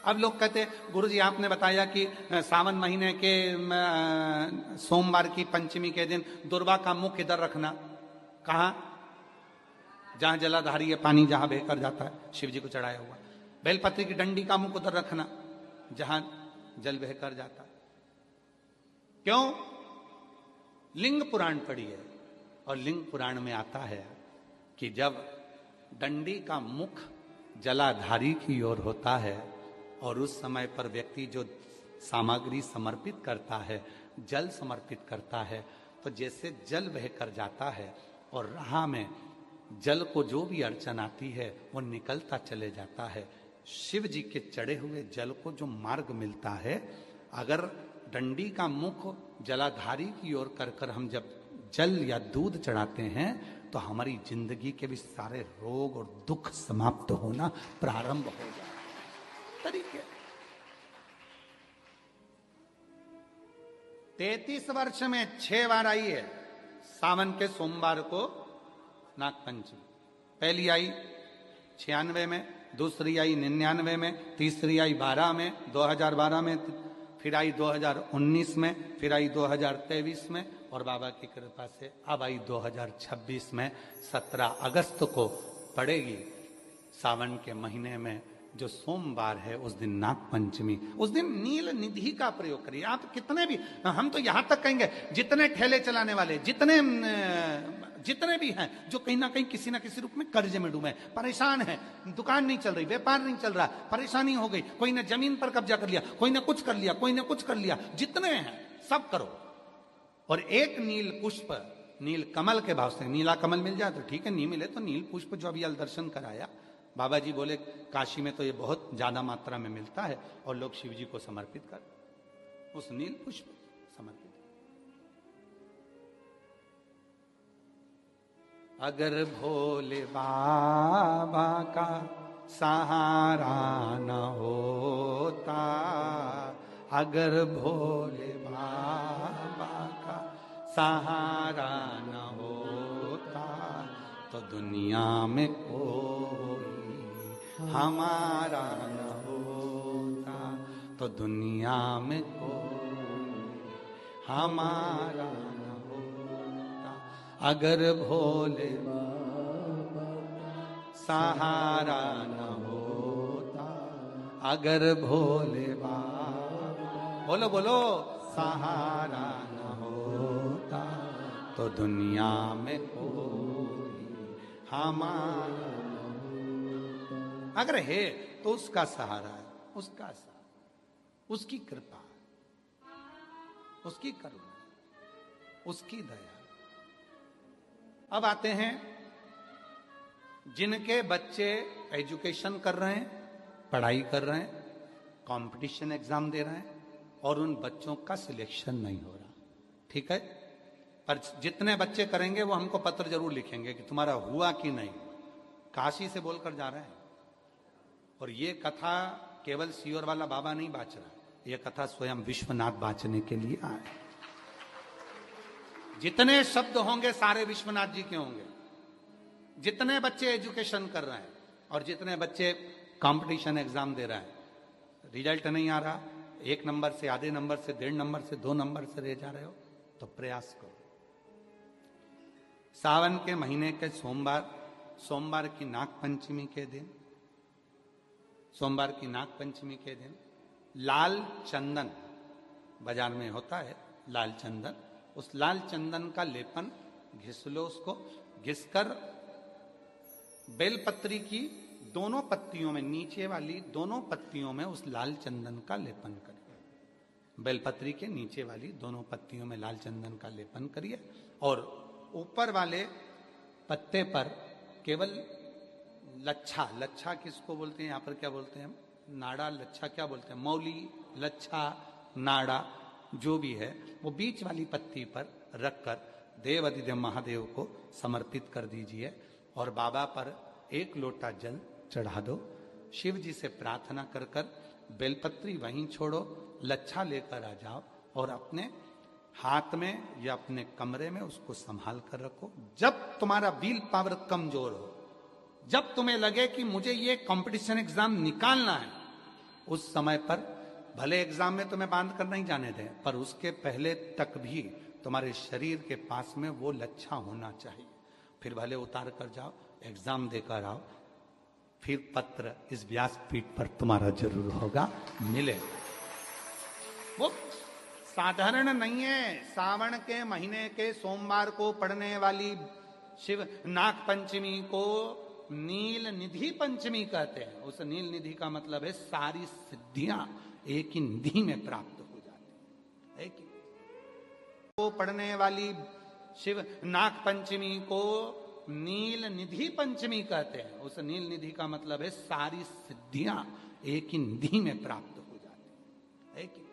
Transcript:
अब लोग कहते गुरुजी आपने बताया कि सावन महीने के सोमवार की पंचमी के दिन दुर्वा का मुख इधर रखना। कहाँ? जहां जलाधारी है, पानी जहां बहकर जाता है, शिव जी को चढ़ाया हुआ। बेलपत्री की डंडी का मुख उधर रखना जहां जल बहकर जाता है। क्यों? लिंग पुराण पढ़ी है और लिंग पुराण में आता है कि जब डंडी का मुख जलाधारी की ओर होता है और उस समय पर व्यक्ति जो सामग्री समर्पित करता है, जल समर्पित करता है, तो जैसे जल बहकर जाता है और राह में जल को जो भी अड़चन आती है वो निकलता चले जाता है। शिव जी के चढ़े हुए जल को जो मार्ग मिलता है, अगर डंडी का मुख जलाधारी की ओर कर कर हम जब जल या दूध चढ़ाते हैं तो हमारी जिंदगी के भी सारे रोग और दुख समाप्त होना प्रारंभ हो जाए। तरीके 33 वर्ष में 6 बार आई है सावन के सोमवार को नागपंचमी। पहली आई 96 में, दूसरी आई 99 में, तीसरी आई 12 में, 2012 में, फिर आई 2019 में, फिर आई 2023 में और बाबा की कृपा से अब आई 2026 में। 17 अगस्त को पड़ेगी सावन के महीने में जो सोमवार है, उस दिन नागपंचमी। उस दिन नील निधि का प्रयोग करिए। आप कितने भी, हम तो यहां तक कहेंगे जितने ठेले चलाने वाले, जितने भी हैं जो कहीं ना कहीं किसी ना किसी रूप में कर्ज में डूबे, परेशान है, दुकान नहीं चल रही, व्यापार नहीं चल रहा, परेशानी हो गई, कोई ने जमीन पर कब्जा कर लिया, कोई ने कुछ कर लिया, कोई ने कुछ कर लिया, जितने हैं सब करो और एक नील पुष्प, नील कमल के भाव से, नीला कमल मिल जाए तो ठीक है, नहीं मिले तो नील पुष्प जो अभी दर्शन कराया बाबा जी बोले काशी में तो ये बहुत ज्यादा मात्रा में मिलता है और लोग शिव जी को समर्पित कर, उस नील पुष्प समर्पित। अगर भोले बाबा का सहारा न होता, अगर भोले बाबा का सहारा न होता तो दुनिया में कोई हमारा न होता, तो दुनिया में कोई हमारा न होता। अगर भोले बाबा सहारा न होता, अगर भोले बाबा, बोलो बोलो, सहारा न होता तो दुनिया में कोई हमारा, अगर है तो उसका सहारा है, उसका सहारा, उसकी कृपा, उसकी करुणा, उसकी दया। अब आते हैं जिनके बच्चे एजुकेशन कर रहे हैं, पढ़ाई कर रहे हैं, कंपटीशन एग्जाम दे रहे हैं और उन बच्चों का सिलेक्शन नहीं हो रहा, ठीक है, पर जितने बच्चे करेंगे वो हमको पत्र जरूर लिखेंगे कि तुम्हारा हुआ कि नहीं। काशी से बोलकर जा रहे हैं और ये कथा केवल सीओर वाला बाबा नहीं बाच रहा, ये कथा स्वयं विश्वनाथ बांचने के लिए आए। जितने शब्द होंगे सारे विश्वनाथ जी के होंगे। जितने बच्चे एजुकेशन कर रहे हैं और जितने बच्चे कंपटीशन एग्जाम दे रहे हैं, रिजल्ट नहीं आ रहा, 1 नंबर से, आधे नंबर से, 1.5 नंबर से, 2 नंबर से रह जा रहे हो, तो प्रयास करो। सावन के महीने के सोमवार की नागपंचमी के दिन, सोमवार की नागपंचमी के दिन लाल चंदन बाजार में होता है, लाल चंदन, उस लाल चंदन का लेपन घिस लो, उसको घिसकर बेलपत्री की दोनों पत्तियों में, नीचे वाली दोनों पत्तियों में उस लाल चंदन का लेपन करिए। बेलपत्री के नीचे वाली दोनों पत्तियों में लाल चंदन का लेपन करिए और ऊपर वाले पत्ते पर केवल लच्छा, लच्छा किसको बोलते हैं यहाँ पर, क्या बोलते हैं, नाड़ा, लच्छा क्या बोलते हैं, मौली, लच्छा, नाड़ा जो भी है, वो बीच वाली पत्ती पर रखकर देव अधिदेव महादेव को समर्पित कर दीजिए और बाबा पर 1 लोटा जल चढ़ा दो। शिव जी से प्रार्थना कर कर बेलपत्री वहीं छोड़ो, लच्छा लेकर आ जाओ और अपने हाथ में या अपने कमरे में उसको संभाल कर रखो। जब तुम्हारा विल पावर कमजोर हो, जब तुम्हें लगे कि मुझे ये कंपटीशन एग्जाम निकालना है, उस समय पर भले एग्जाम में तुम्हें बांध कर नहीं जाने दें, पर उसके पहले तक भी तुम्हारे शरीर के पास में वो लच्छा होना चाहिए। फिर भले उतार कर जाओ, एग्जाम देकर आओ, फिर पत्र इस व्यासपीठ पर तुम्हारा जरूर होगा, मिले। वो साधारण नहीं है। सावन के महीने के सोमवार को पड़ने वाली शिव नाग पंचमी को नील निधि पंचमी कहते हैं। उस नील निधि का मतलब है सारी सिद्धियां एक ही निधि में प्राप्त हो जाती है। को पड़ने वाली शिव नाग पंचमी को नील निधि पंचमी कहते हैं। उस नील निधि का मतलब है सारी सिद्धियां एक ही निधि में प्राप्त हो जाती है।